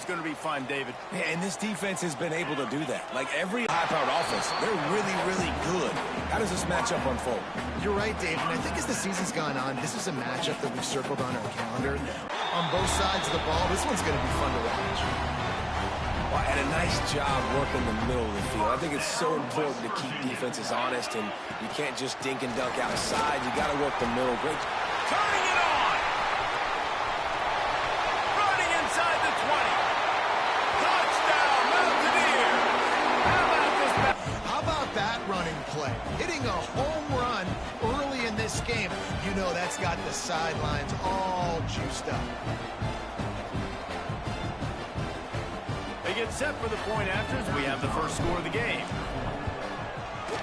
one's going to be fun, David. Yeah, and this defense has been able to do that. Like every high-powered offense, they're really, really good. How does this matchup unfold? You're right, Dave, and I think as the season's gone on, this is a matchup that we've circled on our calendar. On both sides of the ball, this one's going to be fun to watch. Well, and a nice job working the middle of the field. I think it's so important to keep defenses honest, and you can't just dink and dunk outside. You got to work the middle. Great. Turning it on. Running inside the 20. Touchdown, Mountaineers. How about that running play? Hitting a home run early in this game. You know that's got the sidelines all juiced up. They get set for the point after as we have the first score of the game.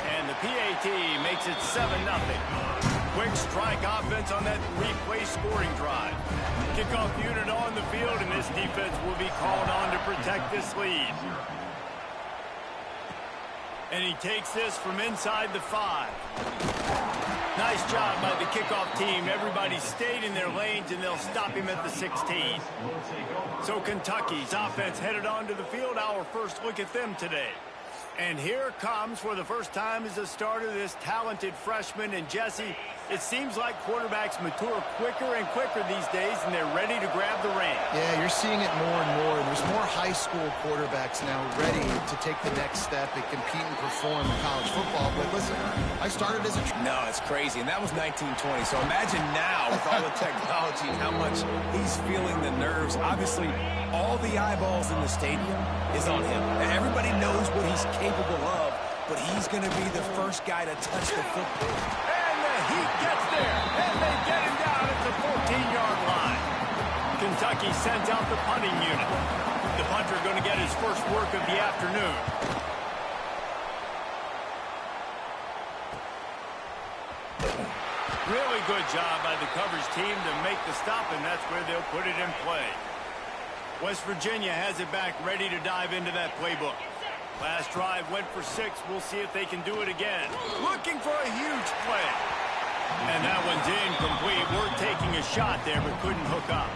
And the PAT makes it 7-0. Quick strike offense on that replay scoring drive. Kickoff unit on the field, and this defense will be called on to protect this lead. And he takes this from inside the 5. Nice job by the kickoff team. Everybody stayed in their lanes, and they'll stop him at the 16. So Kentucky's offense headed onto the field. Our first look at them today. And here comes, for the first time as a starter, this talented freshman. And Jesse, it seems like quarterbacks mature quicker and quicker these days, and they're ready to grab the reins. Yeah, you're seeing it more and more. There's more high school quarterbacks now ready to take the next step and compete and perform in college football. But listen, I started as a... No, it's crazy, and that was 1920. So imagine now with all the technology and how much he's feeling the nerves. Obviously, all the eyeballs in the stadium is on him. Everybody knows what he's capable of, but he's going to be the first guy to touch the football. And the heat gets there, and they get him down at the 14-yard line. Kentucky sends out the punting unit. The punter going to get his first work of the afternoon. Really good job by the coverage team to make the stop, and that's where they'll put it in play. West Virginia has it back, ready to dive into that playbook. Last drive went for 6. We'll see if they can do it again. Looking for a huge play. And that one's incomplete. We're taking a shot there, but couldn't hook up.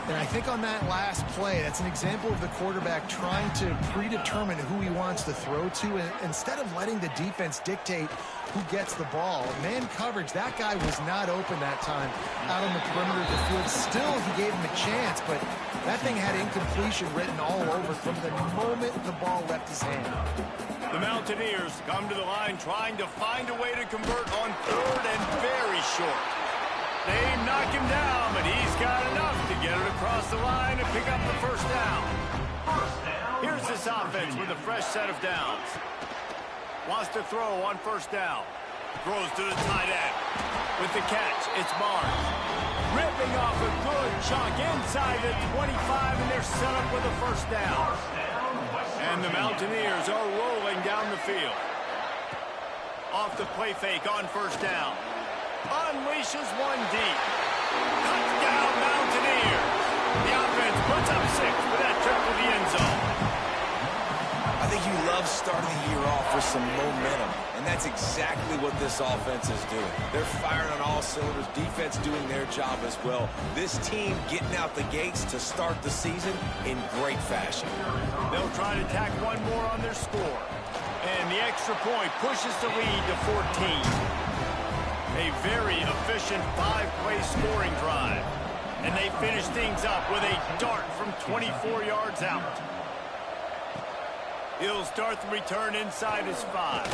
And I think on that last play, that's an example of the quarterback trying to predetermine who he wants to throw to, and instead of letting the defense dictate who gets the ball. Man coverage, that guy was not open that time out on the perimeter of the field. Still, he gave him a chance, but that thing had incompletion written all over from the moment the ball left his hand. The Mountaineers come to the line trying to find a way to convert on 3rd and very short. They knock him down, but he's got enough to get it across the line and pick up the first down. Here's this offense with a fresh set of downs. Wants to throw on first down. Throws to the tight end. With the catch, it's Barnes. Ripping off a good chunk inside the 25, and they're set up with a first down. And the Mountaineers are rolling down the field. Off the play fake on first down. Unleashes one deep. Touchdown, Mountaineers. The offense puts up 6 with that trip to the end zone. I think you love starting the year off with some momentum, and that's exactly what this offense is doing. They're firing on all cylinders, defense doing their job as well. This team getting out the gates to start the season in great fashion. They'll try to tack one more on their score. And the extra point pushes the lead to 14. A very efficient 5-play scoring drive. And they finish things up with a dart from 24 yards out. He'll start the return inside his 5.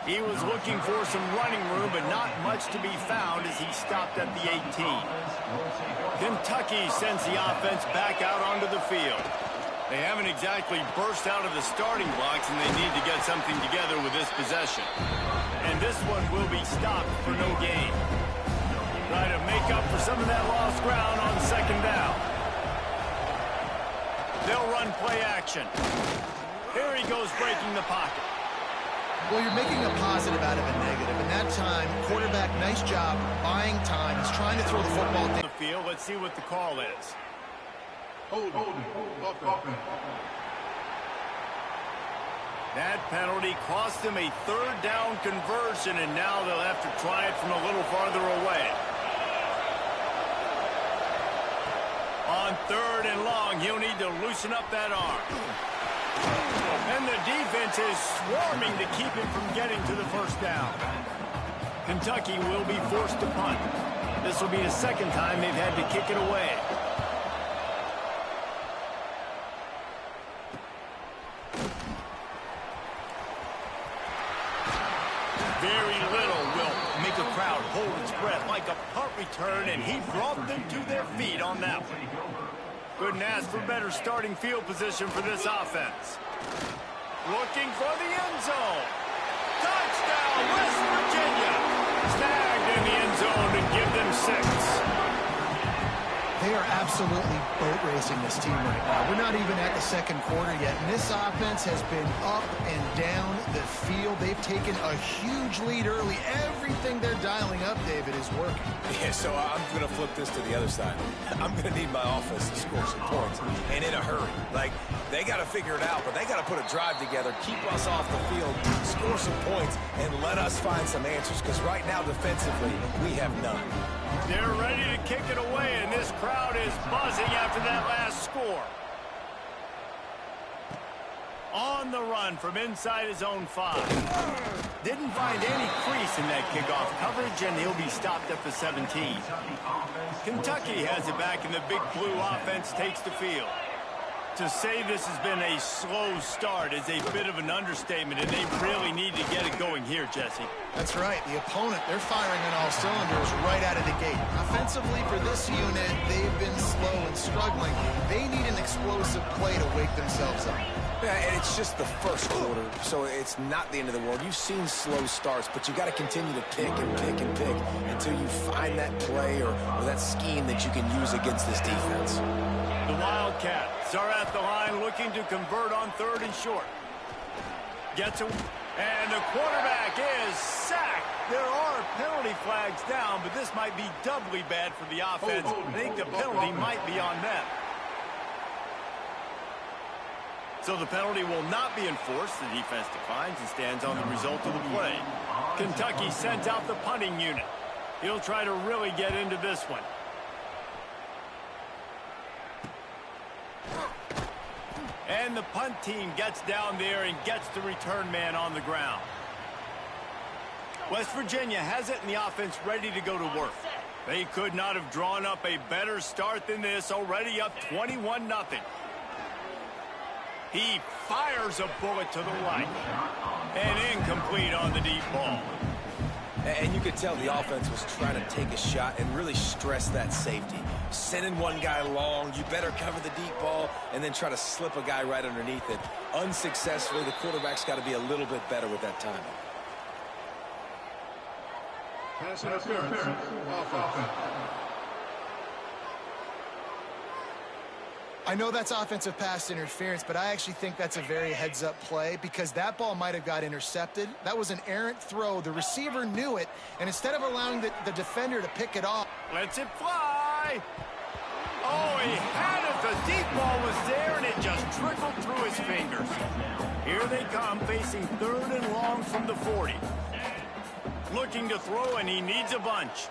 He was looking for some running room, but not much to be found as he stopped at the 18. Kentucky sends the offense back out onto the field. They haven't exactly burst out of the starting blocks, and they need to get something together with this possession. And this one will be stopped for no gain. Try to make up for some of that lost ground on second down. They'll run play action. Here he goes breaking the pocket. Well, you're making a positive out of a negative. And that time, quarterback, nice job buying time. He's trying to throw the football down the field. Let's see what the call is. That penalty cost him a 3rd down conversion, and now they'll have to try it from a little farther away. On 3rd and long, he'll need to loosen up that arm. And the defense is swarming to keep him from getting to the first down. Kentucky will be forced to punt. This will be the second time they've had to kick it away. Very little will make a crowd hold its breath like a punt return, and he brought them to their feet on that one. Couldn't ask for better starting field position for this offense. Looking for the end zone. Touchdown, West Virginia. Snagged in the end zone and give them 6. They are absolutely boat racing this team right now. We're not even at the second quarter yet, and this offense has been up and down the field. They've taken a huge lead early. Everything they're dialing up, David, is working. Yeah, so I'm going to flip this to the other side. I'm going to need my offense to score some points, and in a hurry. Like, they got to figure it out, but they got to put a drive together, keep us off the field, score some points, and let us find some answers, because right now, defensively, we have none. They're ready to kick it away, and this crowd is buzzing after that last score. On the run from inside his own 5. Didn't find any crease in that kickoff coverage, and he'll be stopped at the 17. Kentucky has it back, and the Big Blue offense takes the field. To say this has been a slow start is a bit of an understatement, and they really need to get it going here, Jesse. That's right. The opponent, they're firing on all cylinders right out of the gate. Offensively for this unit, they've been slow and struggling. They need an explosive play to wake themselves up. Yeah, and it's just the first quarter, so it's not the end of the world. You've seen slow starts, but you got to continue to pick and pick and pick until you find that play or that scheme that you can use against this defense. The Wildcats are at the line looking to convert on 3rd and short. Gets it, and the quarterback is sacked. There are penalty flags down, but this might be doubly bad for the offense. I think the penalty might be on them. So the penalty will not be enforced. The defense declines and stands on the result of the play. Kentucky sends out the punting unit. He'll try to really get into this one. And the punt team gets down there and gets the return man on the ground. West Virginia has it in the offense ready to go to work. They could not have drawn up a better start than this, already up 21-0. He fires a bullet to the right. And incomplete on the deep ball. And you could tell the offense was trying to take a shot and really stress that safety. Sending one guy long, you better cover the deep ball, and then try to slip a guy right underneath it. Unsuccessfully, the quarterback's got to be a little bit better with that timing. Pass interference. Offense. I know that's offensive pass interference, but I actually think that's a very heads-up play because that ball might have got intercepted. That was an errant throw. The receiver knew it, and instead of allowing the defender to pick it off. Lets it fly. Oh, he had it. The deep ball was there, and it just trickled through his fingers. Here they come, facing 3rd and long from the 40. Looking to throw, and he needs a bunch.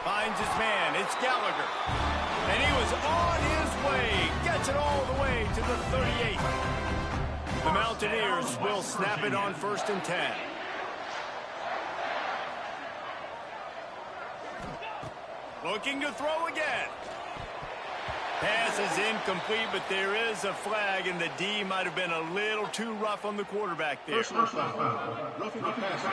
Finds his man. It's Gallagher. And he was on his way. Gets it all the way to the 38. The Mountaineers will snap it on 1st and 10. Looking to throw again. Pass is incomplete, but there is a flag, and the D might have been a little too rough on the quarterback there. First foul. Roughing the passer.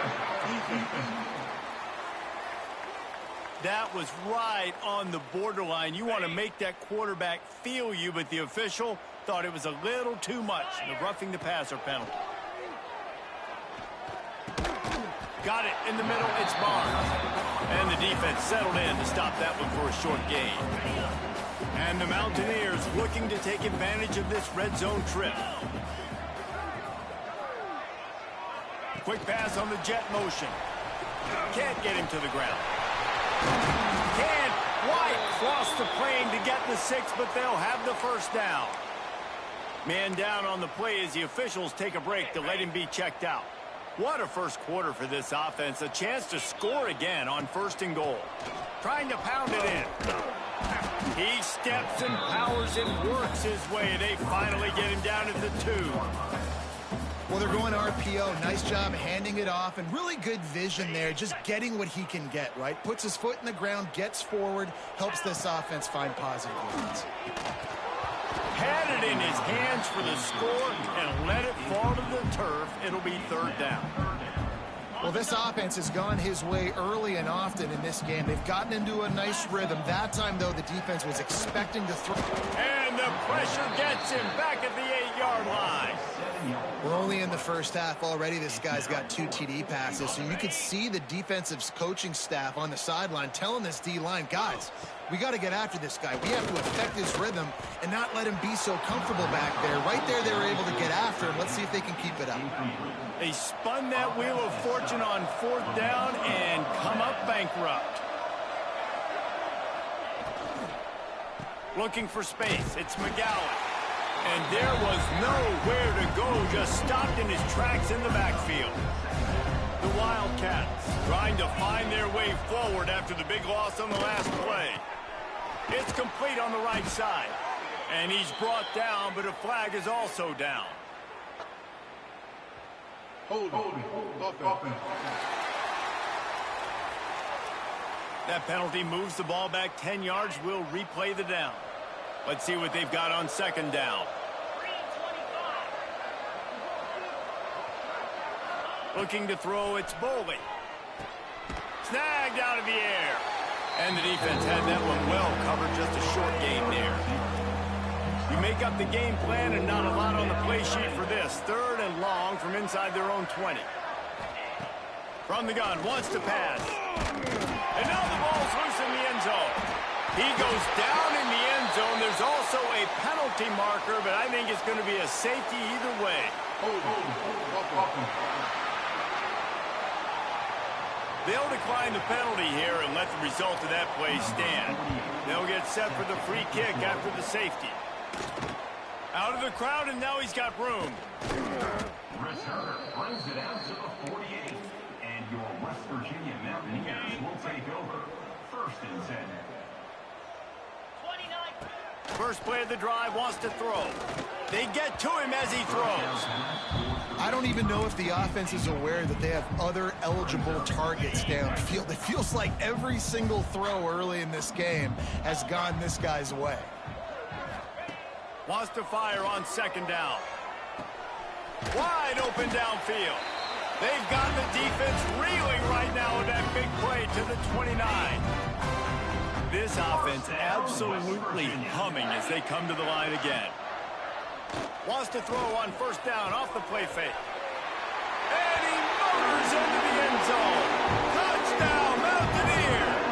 That was right on the borderline. You want to make that quarterback feel you, but the official thought it was a little too much. The roughing the passer penalty. Got it in the middle. It's Barnes. And the defense settled in to stop that one for a short gain. And the Mountaineers looking to take advantage of this red zone trip. Quick pass on the jet motion. Can't get him to the ground. Can't quite cross the plane to get the 6, but they'll have the first down. Man down on the play as the officials take a break to let him be checked out. What a first quarter for this offense. A chance to score again on 1st and goal. Trying to pound it in. He steps and powers and works his way. They finally get him down at the 2. Well, they're going RPO. Nice job handing it off, and really good vision there, just getting what he can get, right? Puts his foot in the ground, gets forward, helps this offense find positive yards. Had it in his hands for the score and let it fall to the turf. It'll be 3rd down. Well, this offense has gone his way early and often in this game. They've gotten into a nice rhythm. That time, though, the defense was expecting to throw. And the pressure gets him back at the 8-yard line. We're only in the first half already. This guy's got 2 TD passes, so you could see the defensive coaching staff on the sideline telling this D-line, guys, we got to get after this guy. We have to affect his rhythm and not let him be so comfortable back there. Right there, they were able to get after him. Let's see if they can keep it up. They spun that wheel of fortune on 4th down and come up bankrupt. Looking for space. It's McGowan. And there was nowhere to go, just stopped in his tracks in the backfield. The Wildcats trying to find their way forward after the big loss on the last play. It's complete on the right side. And he's brought down, but a flag is also down. Hold offense. That penalty moves the ball back 10 yards. We'll replay the down. Let's see what they've got on 2nd down. Looking to throw, it's Boley. Snagged out of the air. And the defense had that one well covered, just a short gain there. You make up the game plan and not a lot on the play sheet for this. 3rd and long from inside their own 20. From the gun, wants to pass. And now the ball's loose in the end zone. He goes down in the end zone. There's also a penalty marker, but I think it's going to be a safety either way. They'll decline the penalty here and let the result of that play stand. They'll get set for the free kick after the safety. Out of the crowd, and now he's got room. Returner brings it out to the 48. And your West Virginia Mountaineers will take over. 1st and 10. First play of the drive, wants to throw. They get to him as he throws. I don't even know if the offense is aware that they have other eligible targets downfield. It feels like every single throw early in this game has gone this guy's way. Wants to fire on 2nd down. Wide open downfield. They've got the defense reeling right now with that big play to the 29. This offense absolutely humming as they come to the line again. Wants to throw on 1st down off the play fake. And he motors into the end zone. Touchdown, Mountaineers!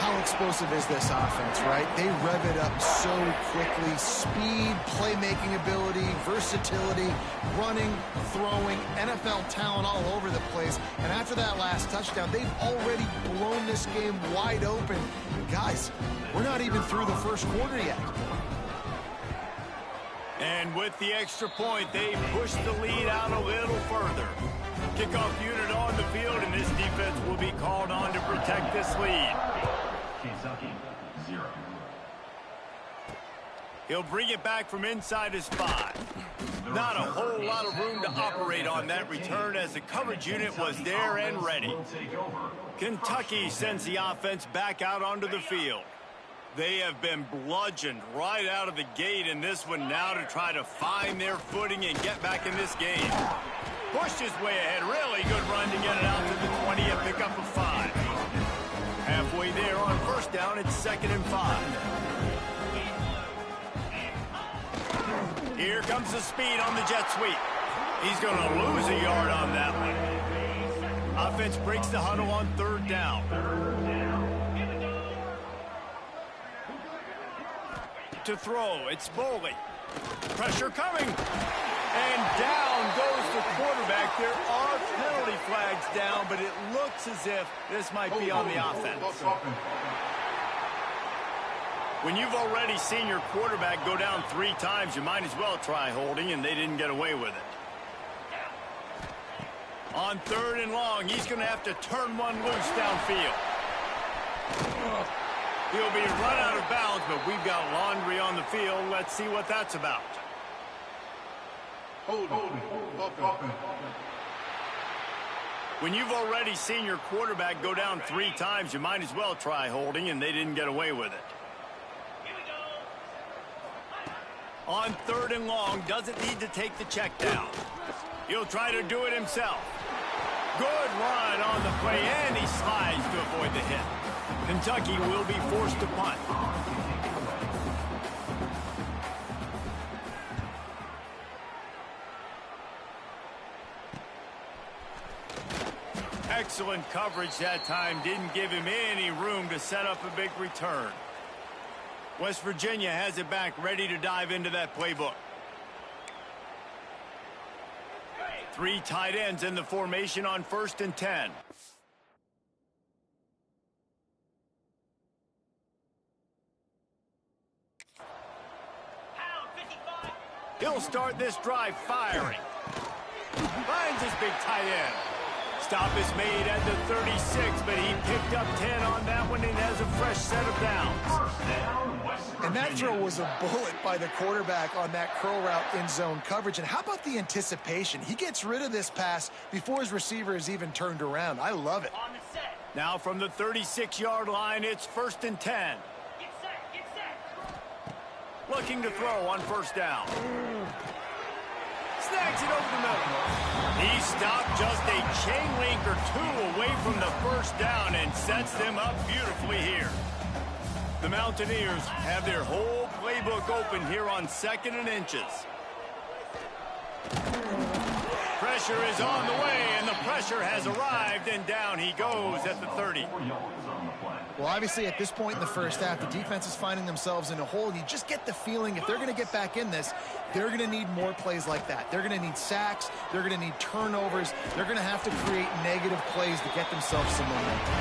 How explosive is this offense, right? They rev it up so quickly. Speed, playmaking ability, versatility, running, throwing, NFL talent all over the place. And after that last touchdown, they've already blown this game wide open. Guys, we're not even through the first quarter yet. And with the extra point, they push the lead out a little further. Kickoff unit on the field, and this defense will be called on to protect this lead. Kentucky, 0. He'll bring it back from inside his 5. Not a whole lot of room to operate on that return as the coverage unit was there and ready. Kentucky sends the offense back out onto the field. They have been bludgeoned right out of the gate in this one now to try to find their footing and get back in this game. Pushed his way ahead. Really good run to get it out to the 20 and pick up a 5. Halfway there on 1st down, it's 2nd and 5. Here comes the speed on the jet sweep. He's going to lose a yard on that one. Offense breaks the huddle on 3rd down. To throw, it's Boley. Pressure coming. And down goes the quarterback. There are penalty flags down, but it looks as if this might be on the offense. When you've already seen your quarterback go down 3 times, you might as well try holding, and they didn't get away with it. On 3rd and long, he's going to have to turn one loose downfield. He'll be run out of bounds, but we've got laundry on the field. Let's see what that's about. Holding. When you've already seen your quarterback go down 3 times, you might as well try holding, and they didn't get away with it. On 3rd and long, doesn't need to take the check down. He'll try to do it himself. Good run on the play, and he slides to avoid the hit. Kentucky will be forced to punt. Excellent coverage that time. Didn't give him any room to set up a big return. West Virginia has it back, ready to dive into that playbook. 3 tight ends in the formation on 1st and 10. He'll start this drive firing. Finds his big tight end. Stop is made at the 36, but he picked up 10 on that one and has a fresh set of downs. And that throw was a bullet by the quarterback on that curl route in zone coverage. And how about the anticipation? He gets rid of this pass before his receiver is even turned around. I love it. Now from the 36-yard line, it's 1st and 10. Looking to throw on 1st down. Snags it over the middle. He stopped just a chain link or 2 away from the 1st down and sets them up beautifully here. The Mountaineers have their whole playbook open here on 2nd and inches. Pressure is on the way, and the pressure has arrived, and down he goes at the 30. Well, obviously, at this point in the first half, the defense is finding themselves in a hole. You just get the feeling if they're going to get back in this, they're going to need more plays like that. They're going to need sacks. They're going to need turnovers. They're going to have to create negative plays to get themselves some momentum.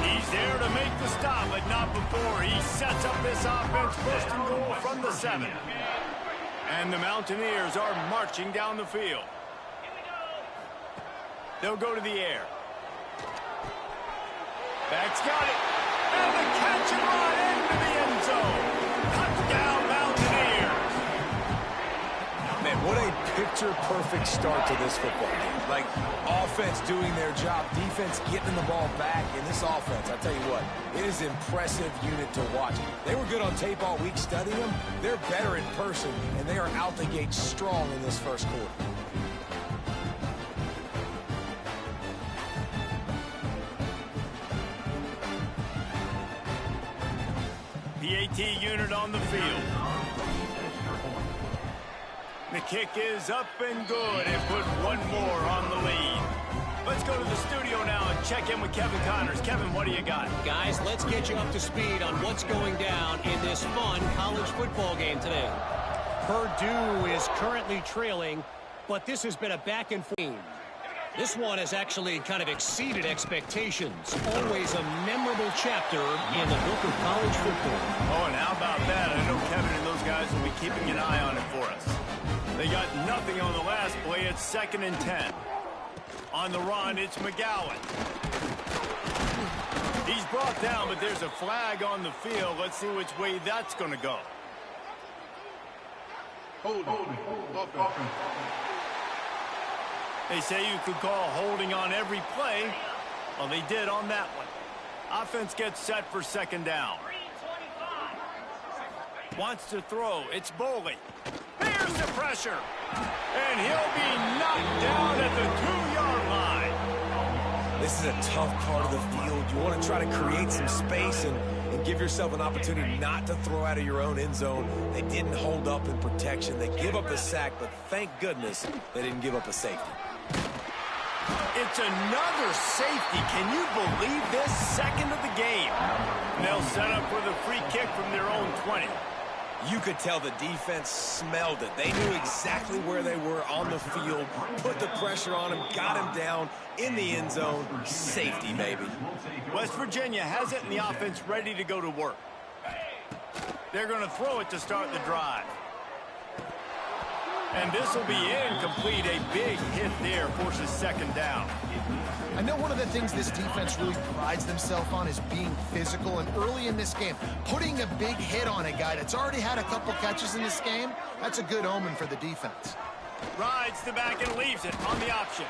He's there to make the stop, but not before. He sets up this offense 1st and goal from the 7. And the Mountaineers are marching down the field. They'll go to the air. Back's got it. And the catch and run into the end zone. Touchdown, Mountaineers. Man, what a picture-perfect start to this football game. Like, offense doing their job, defense getting the ball back. In this offense, I tell you what, it is an impressive unit to watch. They were good on tape all week studying them. They're better in person, and they are out the gate strong in this first quarter. PAT unit on the field. The kick is up and good, and put one more on the lead. Let's go to the studio now and check in with Kevin Connors. Kevin, what do you got? Guys, let's get you up to speed on what's going down in this fun college football game today. Purdue is currently trailing, but this has been a back-and-forth game. This one has actually kind of exceeded expectations. Always a memorable chapter in the book of college football. Oh, and how about that? I know Kevin and those guys will be keeping an eye on it for us. They got nothing on the last play. It's 2nd and 10. On the run, it's McGowan. He's brought down, but there's a flag on the field. Let's see which way that's going to go. Holding. They say you could call holding on every play. Well, they did on that one. Offense gets set for 2nd down. Wants to throw. It's Boley. There's the pressure. And he'll be knocked down at the 2-yard line. This is a tough part of the field. You want to try to create some space and give yourself an opportunity not to throw out of your own end zone. They didn't hold up in protection. They give up the sack, but thank goodness they didn't give up a safety. It's another safety. Can you believe this? 2nd of the game. And they'll set up for the free kick from their own 20. You could tell the defense smelled it. They knew exactly where they were on the field, put the pressure on him, got him down in the end zone. Safety, baby. West Virginia has it, and the offense ready to go to work. They're going to throw it to start the drive. And this will be incomplete. A big hit there forces second down. I know one of the things this defense really prides themselves on is being physical, and early in this game, putting a big hit on a guy that's already had a couple catches in this game, that's a good omen for the defense. Rides the back and leaves it on the option.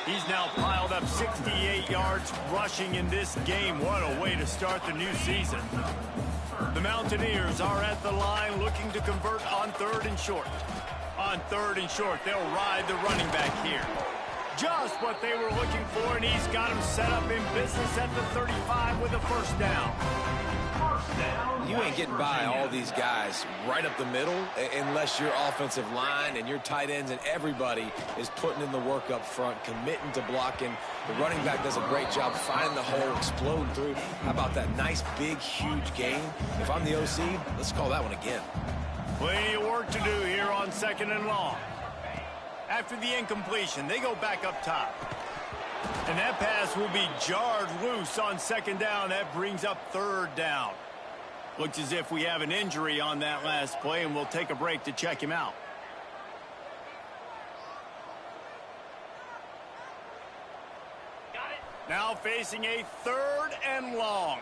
He's now piled up 68 yards rushing in this game. What a way to start the new season. The Mountaineers are at the line looking to convert on 3rd and short. On 3rd and short, they'll ride the running back here. Just what they were looking for, and he's got him set up in business at the 35 with a first down. You ain't getting by all these guys right up the middle unless your offensive line and your tight ends and everybody is putting in the work up front, committing to blocking. The running back does a great job finding the hole, exploding through. How about that nice, big, huge gain? If I'm the OC, let's call that one again. Plenty of work to do here on 2nd and long. After the incompletion, they go back up top. And that pass will be jarred loose on 2nd down. That brings up 3rd down. Looks as if we have an injury on that last play, and we'll take a break to check him out. Now facing a 3rd and long.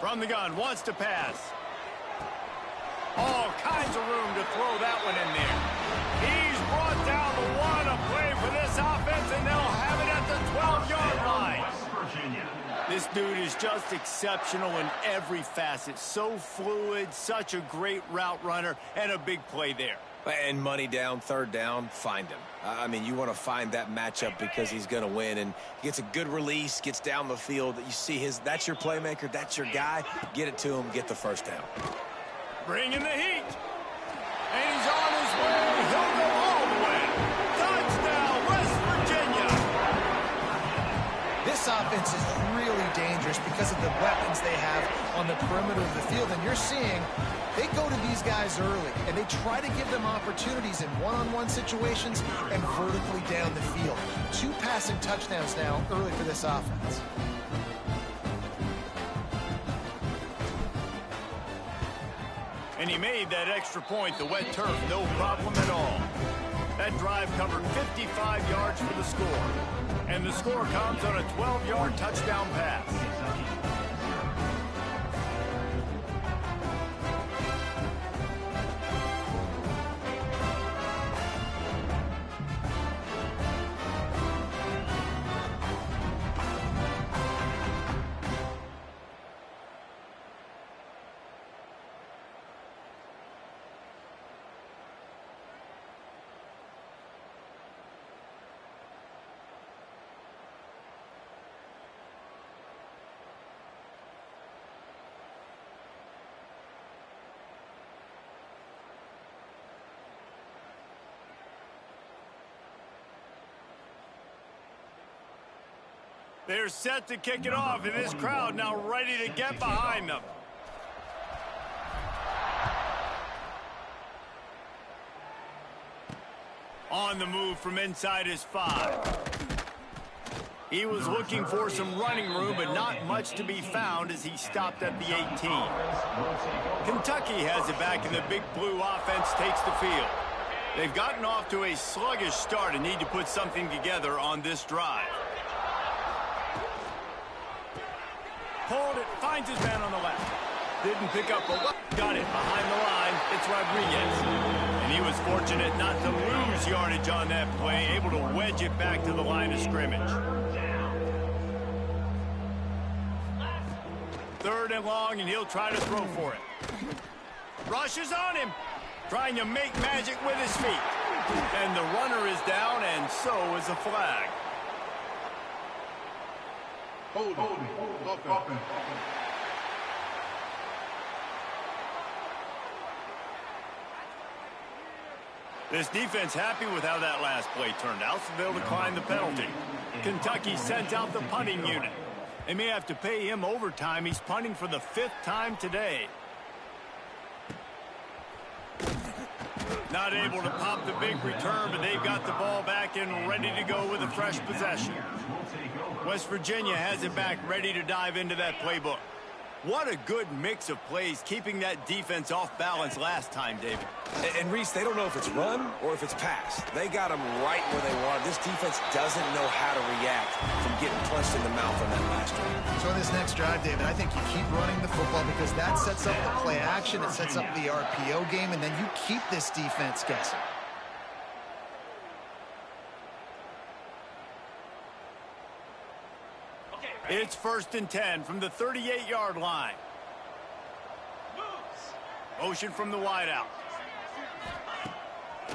From the gun, wants to pass. All kinds of room to throw that one in there. He's brought down the one, a play for this offense, and they'll have it at the 12-yard line. This dude is just exceptional in every facet. So fluid, such a great route runner, and a big play there. And money down, 3rd down, find him. I mean, you want to find that matchup because he's going to win, and gets a good release, gets down the field. You see that's your playmaker, that's your guy. Get it to him, get the first down. Bringing the heat. And he's on his way. He'll go all the way. Touchdown, West Virginia. This offense is really dangerous because of the weapons they have on the perimeter of the field. And you're seeing they go to these guys early, and they try to give them opportunities in one-on-one situations and vertically down the field. 2 passing touchdowns now early for this offense. And he made that extra point, the wet turf, no problem at all. That drive covered 55 yards for the score. And the score comes on a 12-yard touchdown pass. They're set to kick it off, and this crowd now ready to get behind them. On the move from inside his 5. He was looking for some running room, but not much to be found as he stopped at the 18. Kentucky has it back, and the Big Blue offense takes the field. They've gotten off to a sluggish start and need to put something together on this drive. Pulled it, finds his man on the left. Didn't pick up, but got it behind the line. It's Rodriguez. And he was fortunate not to lose yardage on that play, able to wedge it back to the line of scrimmage. 3rd and long, and he'll try to throw for it. Rushes on him, trying to make magic with his feet. And the runner is down, and so is a flag. Hold. This defense happy with how that last play turned out, so they'll decline the penalty. Kentucky sends out the punting unit. They may have to pay him overtime. He's punting for the 5th time today. Not able to pop the big return, but they've got the ball back and ready to go with a fresh possession. West Virginia has it back, ready to dive into that playbook. What a good mix of plays, keeping that defense off balance last time, David. And Reese, they don't know if it's run or if it's pass. They got them right where they want. This defense doesn't know how to react from getting punched in the mouth on that last one. So in this next drive, David, I think you keep running the football because that sets up the play action, it sets up the RPO game, and then you keep this defense guessing. It's 1st and 10 from the 38-yard line. Motion from the wideout.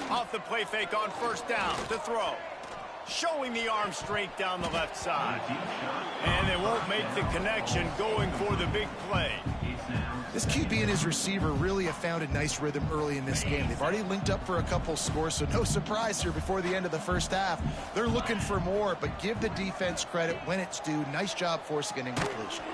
Off the play fake on 1st down to throw. Showing the arm strength down the left side. And they won't make the connection going for the big play. This QB and his receiver really have found a nice rhythm early in this game. They've already linked up for a couple scores, so no surprise here before the end of the first half. They're looking for more, but give the defense credit when it's due. Nice job forcing an incompletion.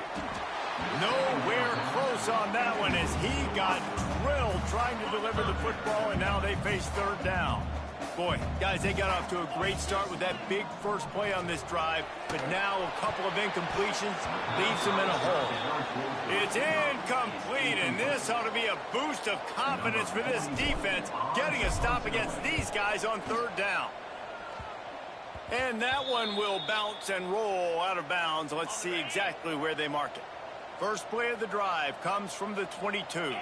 Nowhere close on that one as he got drilled trying to deliver the football, and now they face 3rd down. Boy, guys, they got off to a great start with that big first play on this drive, but now a couple of incompletions leaves them in a hole. It's incomplete, and this ought to be a boost of confidence for this defense, getting a stop against these guys on 3rd down. And that one will bounce and roll out of bounds. Let's see exactly where they mark it. First play of the drive comes from the 22.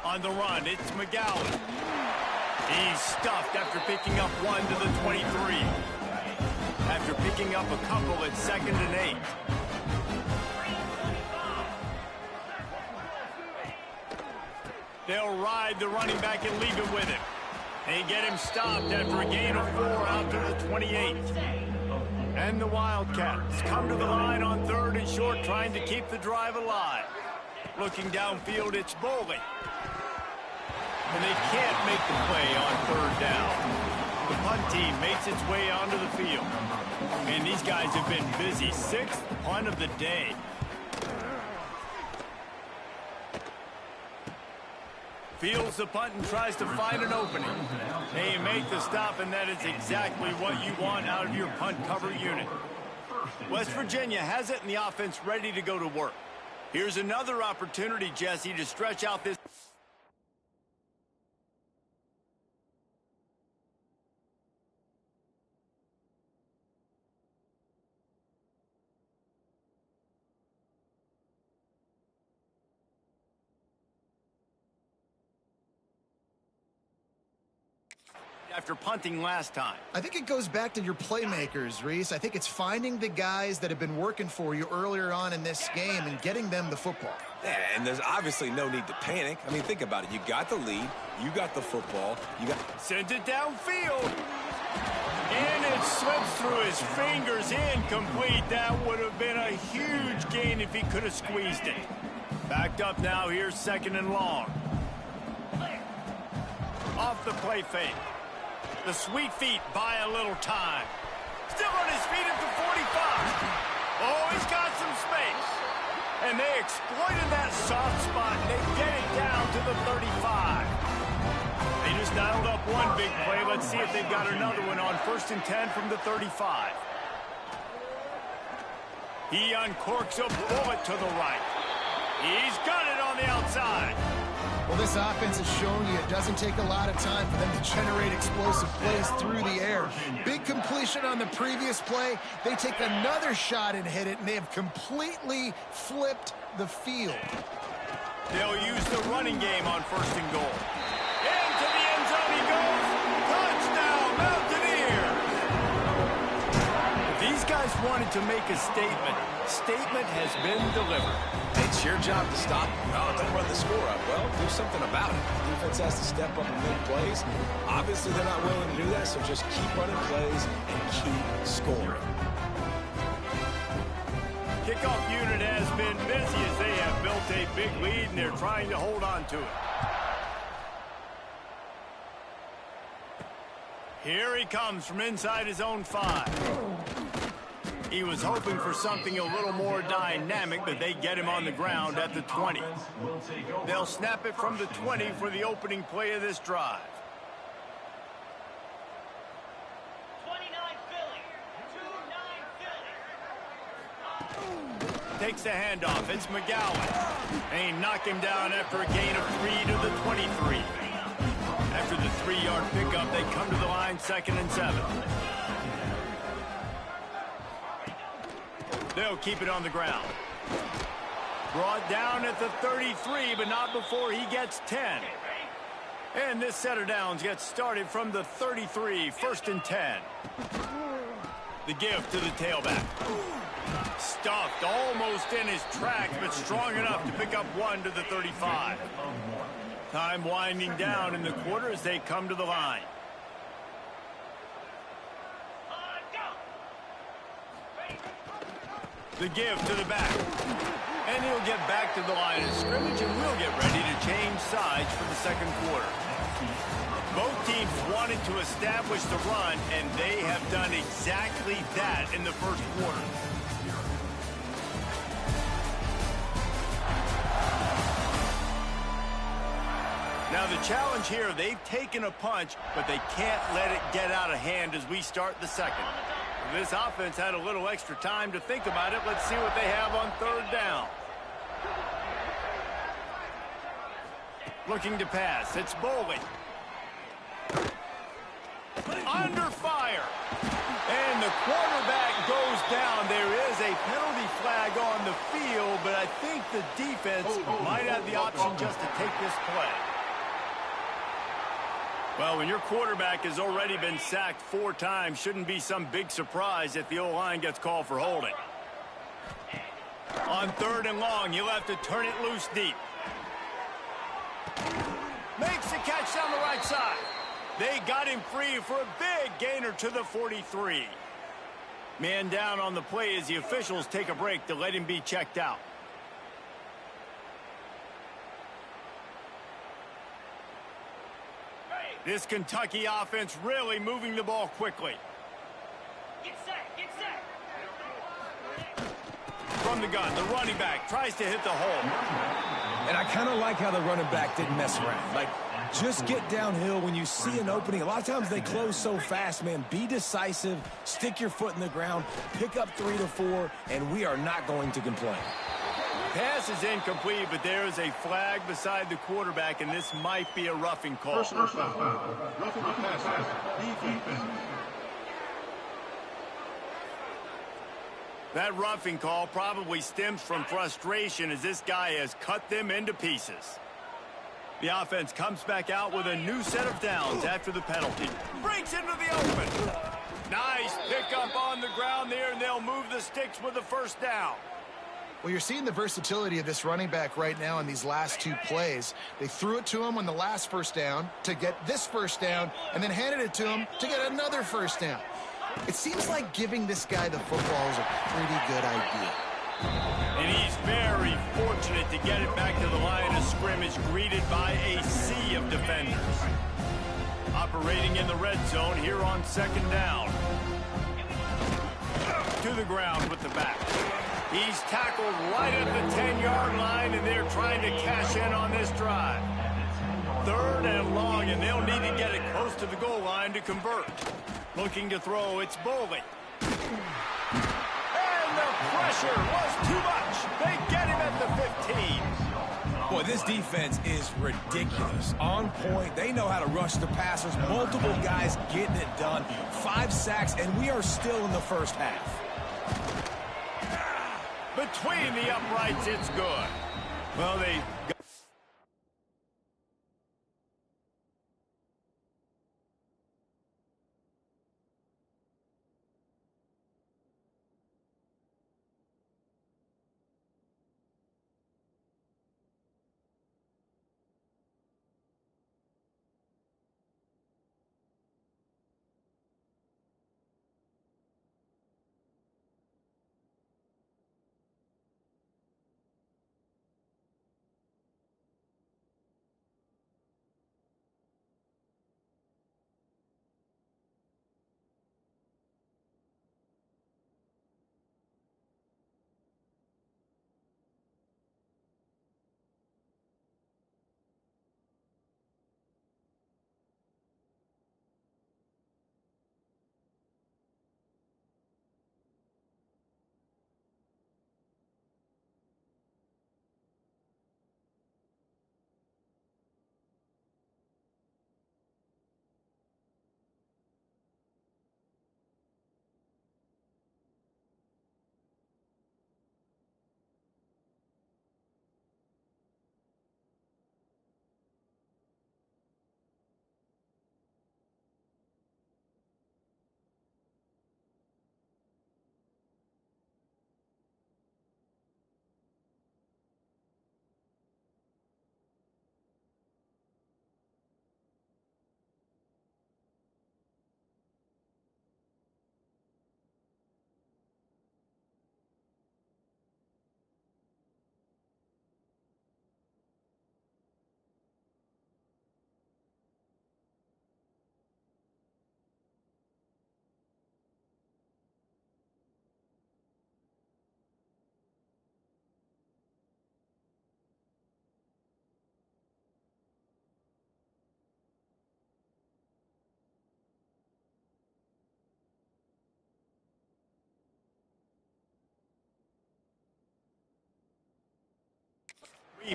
On the run, it's McGowan. He's stuffed after picking up one to the 23. After picking up a couple at 2nd and 8. They'll ride the running back and leave it with him. They get him stopped after a gain of 4 out to the 28. And the Wildcats come to the line on 3rd and short, trying to keep the drive alive. Looking downfield, it's Bowling. And they can't make the play on 3rd down. The punt team makes its way onto the field. And these guys have been busy. 6th punt of the day. Fields the punt and tries to find an opening. They make the stop, and that is exactly what you want out of your punt cover unit. West Virginia has it in the offense ready to go to work. Here's another opportunity, Jesse, to stretch out this. After punting last time. I think it goes back to your playmakers, Reese. I think it's finding the guys that have been working for you earlier on in this game and getting them the football. Yeah, and there's obviously no need to panic. I mean, think about it. You got the lead. You got the football. You got... Sends it downfield. And it slips through his fingers. Incomplete. That would have been a huge gain if he could have squeezed it. Backed up now. Here's 2nd and long. Off the play fake. The sweet feet buy a little time. Still on his feet at the 45. Oh, he's got some space. And they exploited that soft spot, and they get it down to the 35. They just dialed up one big play. Let's see if they've got another one on 1st and 10 from the 35. He uncorks a bullet to the right. He's got it on the outside. Well, this offense is showing you it doesn't take a lot of time for them to generate explosive plays through the air. Big completion on the previous play. They take another shot and hit it, and they have completely flipped the field. They'll use the running game on 1st and goal. Into the end zone he goes. Touchdown, Mountaineers! These guys wanted to make a statement. Statement has been delivered. It's your job to stop. Oh, don't run the score up. Well, do something about it. The defense has to step up and make plays. Obviously, they're not willing to do that, so just keep running plays and keep scoring. Kickoff unit has been busy as they have built a big lead, and they're trying to hold on to it. Here he comes from inside his own 5. He was hoping for something a little more dynamic, but they get him on the ground at the 20. They'll snap it from the 20 for the opening play of this drive. 29 Philly, Takes the handoff. It's McGowan. And he knocked him down after a gain of 3 to the 23. After the 3-yard pickup, they come to the line 2nd and 7. They'll keep it on the ground. Brought down at the 33, but not before he gets 10. And this set of downs gets started from the 33, 1st and 10. The give to the tailback. Stuffed almost in his tracks, but strong enough to pick up 1 to the 35. Time winding down in the quarter as they come to the line. The give to the back. And he'll get back to the line of scrimmage, and we'll get ready to change sides for the 2nd quarter. Both teams wanted to establish the run, and they have done exactly that in the 1st quarter. Now the challenge here, they've taken a punch, but they can't let it get out of hand as we start the 2nd. This offense had a little extra time to think about it. Let's see what they have on 3rd down. Looking to pass. It's Bowling. Under fire. And the quarterback goes down. There is a penalty flag on the field, but I think the defense might have the option just to take this play. Well, when your quarterback has already been sacked 4 times, shouldn't be some big surprise if the O-line gets called for holding. On 3rd and long, you'll have to turn it loose deep. Makes the catch down the right side. They got him free for a big gainer to the 43. Man down on the play as the officials take a break to let him be checked out. This Kentucky offense really moving the ball quickly. Get set, get set. From the gun, the running back tries to hit the hole. And I kind of like how the running back didn't mess around. Like, just get downhill when you see an opening. A lot of times they close so fast, man. Be decisive, stick your foot in the ground, pick up 3 to 4, and we are not going to complain. Pass is incomplete, but there is a flag beside the quarterback, and this might be a roughing call. Personal foul. Roughing the passer. Defense. That roughing call probably stems from frustration as this guy has cut them into pieces. The offense comes back out with a new set of downs after the penalty. Breaks into the open. Nice pickup on the ground there, and they'll move the sticks with the 1st down. Well, you're seeing the versatility of this running back right now in these last 2 plays. They threw it to him on the last 1st down to get this 1st down, and then handed it to him to get another 1st down. It seems like giving this guy the football is a pretty good idea. And he's very fortunate to get it back to the line of scrimmage, greeted by a sea of defenders. Operating in the red zone here on 2nd down. To the ground with the back. He's tackled right at the 10-yard line, and they're trying to cash in on this drive. 3rd and long, and they'll need to get it close to the goal line to convert. Looking to throw, it's Bowling. And the pressure was too much. They get him at the 15. Boy, this defense is ridiculous. On point. They know how to rush the passers. Multiple guys getting it done. 5 sacks, and we are still in the 1st half. Between the uprights, it's good. Well, they got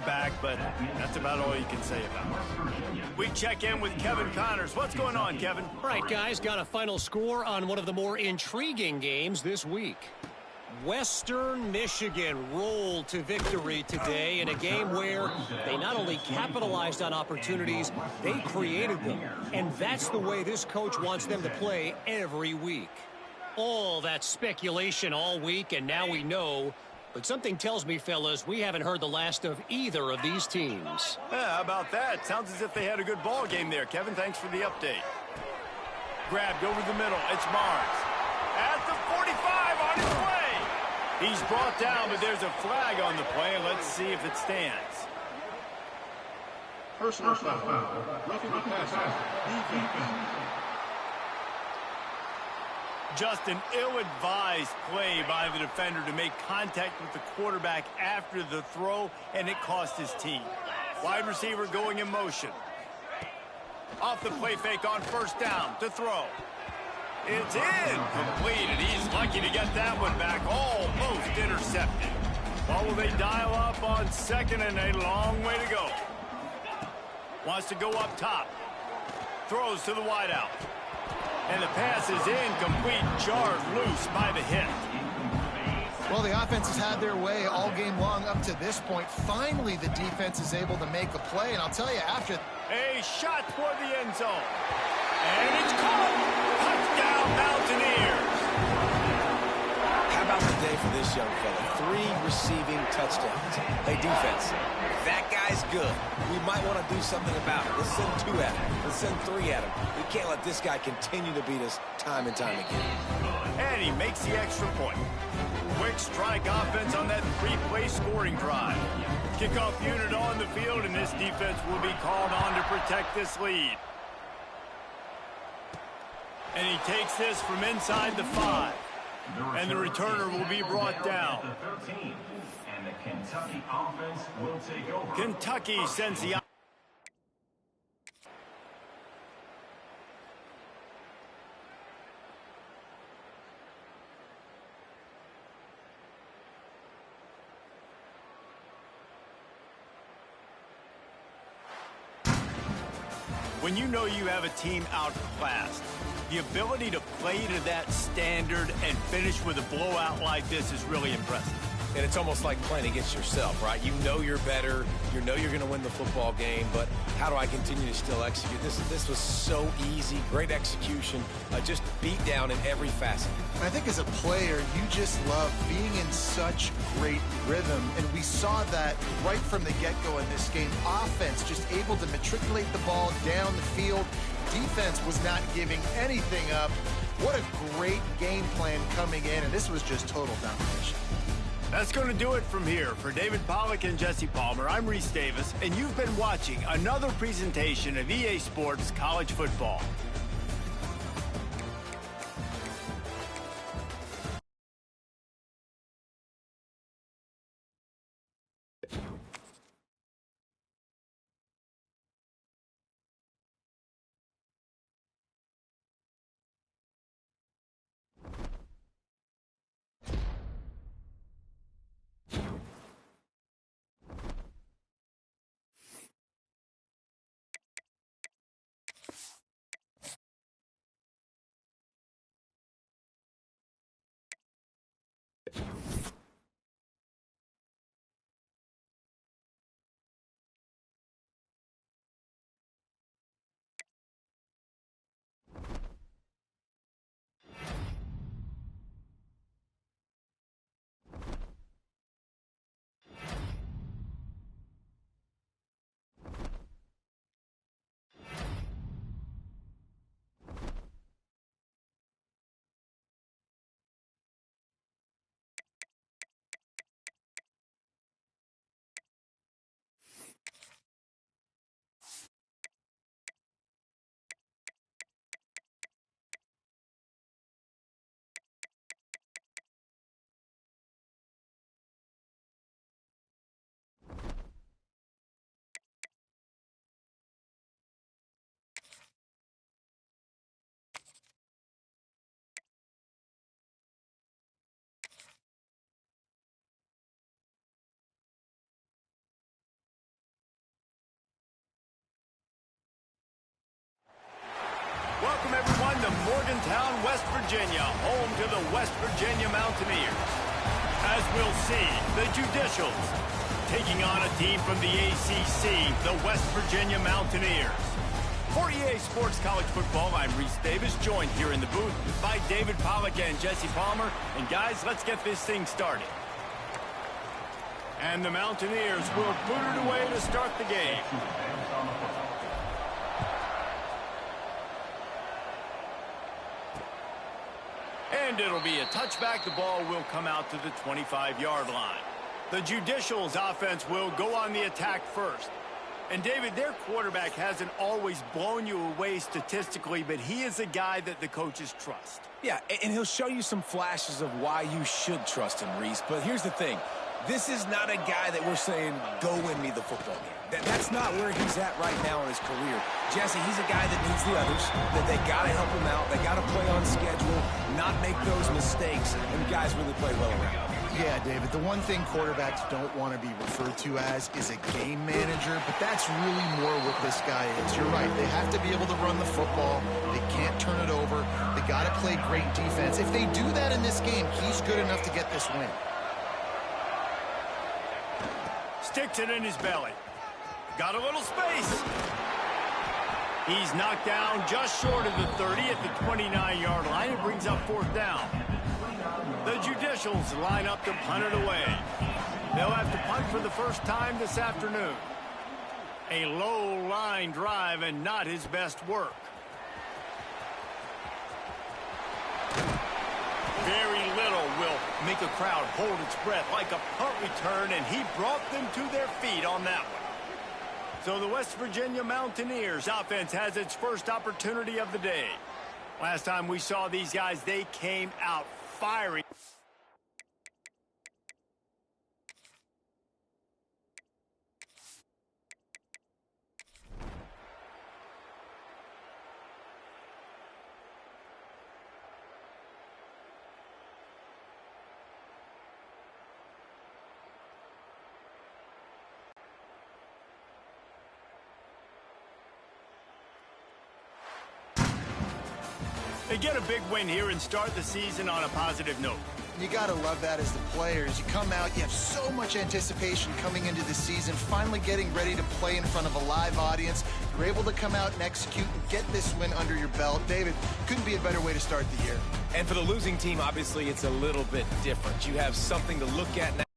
Back, but that's about all you can say about it. We check in with Kevin Connors. What's going on, Kevin? All right, guys, got a final score on one of the more intriguing games this week. Western Michigan rolled to victory today in a game where they not only capitalized on opportunities, they created them. And that's the way this coach wants them to play every week. All that speculation all week, and now we know. But something tells me, fellas, we haven't heard the last of either of these teams. Yeah, how about that? Sounds as if they had a good ball game there. Kevin, thanks for the update. Grabbed over the middle. It's Mars. At the 45 on his way. He's brought down, but there's a flag on the play. Let's see if it stands. Personal foul. Roughing the passer. Defense. Just an ill-advised play by the defender to make contact with the quarterback after the throw, and it cost his team. Wide receiver going in motion. Off the play fake on first down to throw. It's incomplete, and he's lucky to get that one back. Almost intercepted. Well, will they dial up on second, and a long way to go. Wants to go up top. Throws to the wideout. And the pass is incomplete, jarred loose by the hit. Well, the offense has had their way all game long up to this point. Finally, the defense is able to make a play, and I'll tell you, after... A shot toward the end zone. And it's caught. Touchdown, Mountaineers. How about the day for this young fella? 3 receiving touchdowns. Hey, defense, that guy's good. We might want to do something about it. Let's send 2 at him. Let's send 3 at him. We can't let this guy continue to beat us time and time again. And he makes the extra point. Quick strike offense on that 3-play scoring drive. Kickoff unit on the field, and this defense will be called on to protect this lead. And he takes this from inside the 5. And the returner will be brought down. And the Kentucky offense will take over. Kentucky sends the... When you know you have a team outclassed, the ability to play to that standard and finish with a blowout like this is really impressive. And it's almost like playing against yourself, right? You know you're better. You know you're going to win the football game, but how do I continue to still execute? This was so easy, great execution, just beat down in every facet. I think as a player, you just love being in such great rhythm, and we saw that right from the get-go in this game. Offense just able to matriculate the ball down the field. Defense was not giving anything up. What a great game plan coming in, and this was just total domination. That's going to do it from here. For David Pollack and Jesse Palmer, I'm Reese Davis, and you've been watching another presentation of EA Sports College Football. Morgantown, West Virginia, home to the West Virginia Mountaineers. As we'll see, the Judicials taking on a team from the ACC, the West Virginia Mountaineers. For EA Sports College Football, I'm Reese Davis, joined here in the booth by David Pollack and Jesse Palmer. And guys, let's get this thing started. And the Mountaineers will boot it away to start the game. And it'll be a touchback. The ball will come out to the 25-yard line. The Judicials offense will go on the attack first. And, David, their quarterback hasn't always blown you away statistically, but he is a guy that the coaches trust. Yeah, and he'll show you some flashes of why you should trust him, Reese. But here's the thing. This is not a guy that we're saying, go win me the football game. That's not where he's at right now in his career. Jesse, he's a guy that needs the others, that they got to help him out. They got to play on schedule, not make those mistakes, and guys really play well around. Yeah, David, the one thing quarterbacks don't want to be referred to as is a game manager, but that's really more what this guy is. You're right. They have to be able to run the football. They can't turn it over. They got to play great defense. If they do that in this game, he's good enough to get this win. Sticks it in his belly. Got a little space. He's knocked down just short of the 30 at the 29-yard line. It brings up fourth down. The Judicials line up to punt it away. They'll have to punt for the first time this afternoon. A low line drive and not his best work. Very little will make a crowd hold its breath like a punt return, and he brought them to their feet on that one. So the West Virginia Mountaineers offense has its first opportunity of the day. Last time we saw these guys, they came out firing. They get a big win here and start the season on a positive note. You got to love that as the players. You come out, you have so much anticipation coming into the season, finally getting ready to play in front of a live audience. You're able to come out and execute and get this win under your belt. David, couldn't be a better way to start the year. And for the losing team, obviously, it's a little bit different. You have something to look at now.